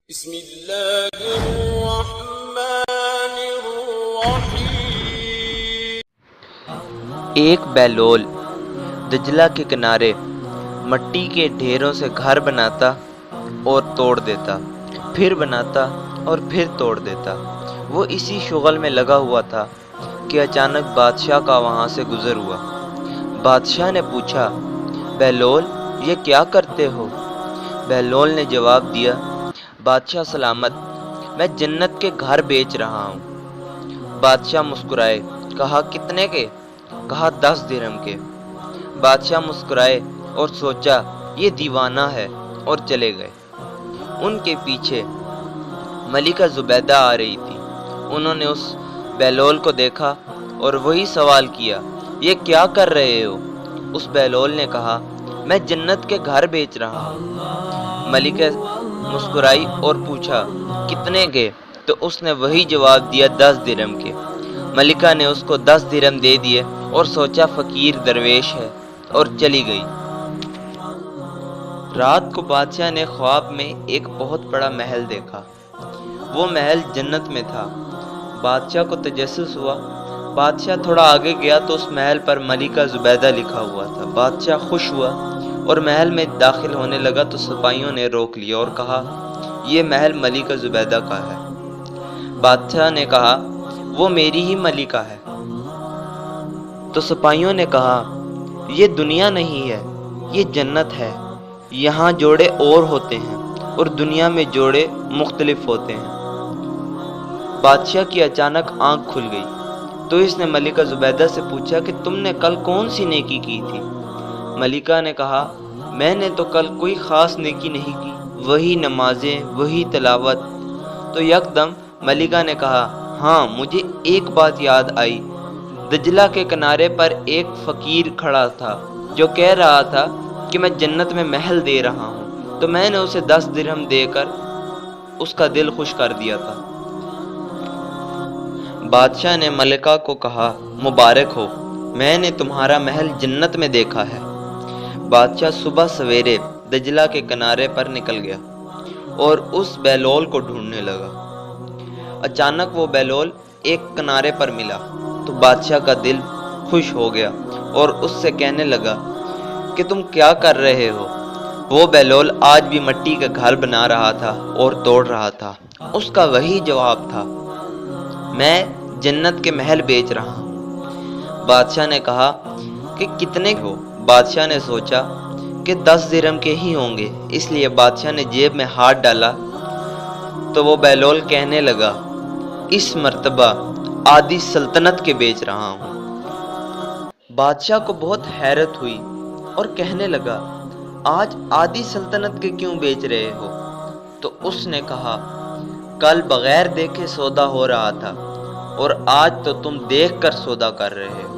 بسم اللہ الرحمن الرحیم۔ ایک بیلول دجلہ کے کنارے مٹی کے ڈھیروں سے گھر بناتا اور توڑ دیتا، پھر بناتا اور پھر توڑ دیتا۔ وہ اسی شغل میں لگا ہوا تھا کہ اچانک بادشاہ کا وہاں سے گزر ہوا۔ بادشاہ نے پوچھا، بیلول یہ کیا کرتے ہو؟ بیلول نے جواب دیا، بادشاہ سلامت، میں جنت کے گھر بیچ رہا ہوں۔ بادشاہ مسکرائے، کہا کتنے کے؟ کہا 10 درہم کے۔ بادشاہ مسکرائے اور سوچا یہ دیوانہ ہے، اور چلے گئے۔ ان کے پیچھے ملکہ زبیدہ آ رہی تھی۔ انہوں نے اس بیلول کو دیکھا اور وہی سوال کیا، یہ کیا کر رہے ہو؟ اس بیلول نے کہا، میں جنت کے گھر بیچ رہا ہوں۔ ملکہ مسکرائی اور پوچھا کتنے کے؟ تو اس نے وہی جواب دیا 10 درہم کے۔ ملکہ نے اس کو 10 درہم دے دیے اور سوچا فقیر درویش ہے، اور چلی گئی۔ رات کو بادشاہ نے خواب میں ایک بہت بڑا محل دیکھا۔ وہ محل جنت میں تھا۔ بادشاہ کو تجسس ہوا۔ بادشاہ تھوڑا آگے گیا تو اس محل پر ملکہ زبیدہ لکھا ہوا تھا۔ بادشاہ خوش ہوا اور محل میں داخل ہونے لگا تو سپاہیوں نے روک لیا اور کہا، یہ محل ملکہ زبیدہ کا ہے۔ بادشاہ نے کہا، وہ میری ہی ملکہ ہے۔ تو سپاہیوں نے کہا، یہ دنیا نہیں ہے، یہ جنت ہے۔ یہاں جوڑے اور ہوتے ہیں اور دنیا میں جوڑے مختلف ہوتے ہیں۔ بادشاہ کی اچانک آنکھ کھل گئی تو اس نے ملکہ زبیدہ سے پوچھا کہ تم نے کل کون سی نیکی کی تھی؟ ملکہ نے کہا، میں نے تو کل کوئی خاص نیکی نہیں کی، وہی نمازیں، وہی تلاوت۔ تو یکدم ملکہ نے کہا، ہاں مجھے ایک بات یاد آئی، دجلہ کے کنارے پر ایک فقیر کھڑا تھا جو کہہ رہا تھا کہ میں جنت میں محل دے رہا ہوں، تو میں نے اسے 10 درہم دے کر اس کا دل خوش کر دیا تھا۔ بادشاہ نے ملکہ کو کہا، مبارک ہو، میں نے تمہارا محل جنت میں دیکھا ہے۔ بادشاہ صبح سویرے دجلہ کے کنارے پر نکل گیا اور اس بیلول کو ڈھونڈنے لگا۔ اچانک وہ بیلول ایک کنارے پر ملا تو بادشاہ کا دل خوش ہو گیا اور اس سے کہنے لگا کہ تم کیا کر رہے ہو؟ وہ بیلول آج بھی مٹی کا گھر بنا رہا تھا اور توڑ رہا تھا۔ اس کا وہی جواب تھا، میں جنت کے محل بیچ رہا ہوں۔ بادشاہ نے کہا کہ کتنے ہو؟ بادشاہ نے سوچا کہ 10 درہم کے ہی ہوں گے، اس لیے بادشاہ نے جیب میں ہاتھ ڈالا تو وہ بیلول کہنے لگا، اس مرتبہ آدھی سلطنت کے بیچ رہا ہوں۔ بادشاہ کو بہت حیرت ہوئی اور کہنے لگا، آج آدھی سلطنت کے کیوں بیچ رہے ہو؟ تو اس نے کہا، کل بغیر دیکھے سودا ہو رہا تھا اور آج تو تم دیکھ کر سودا کر رہے ہو۔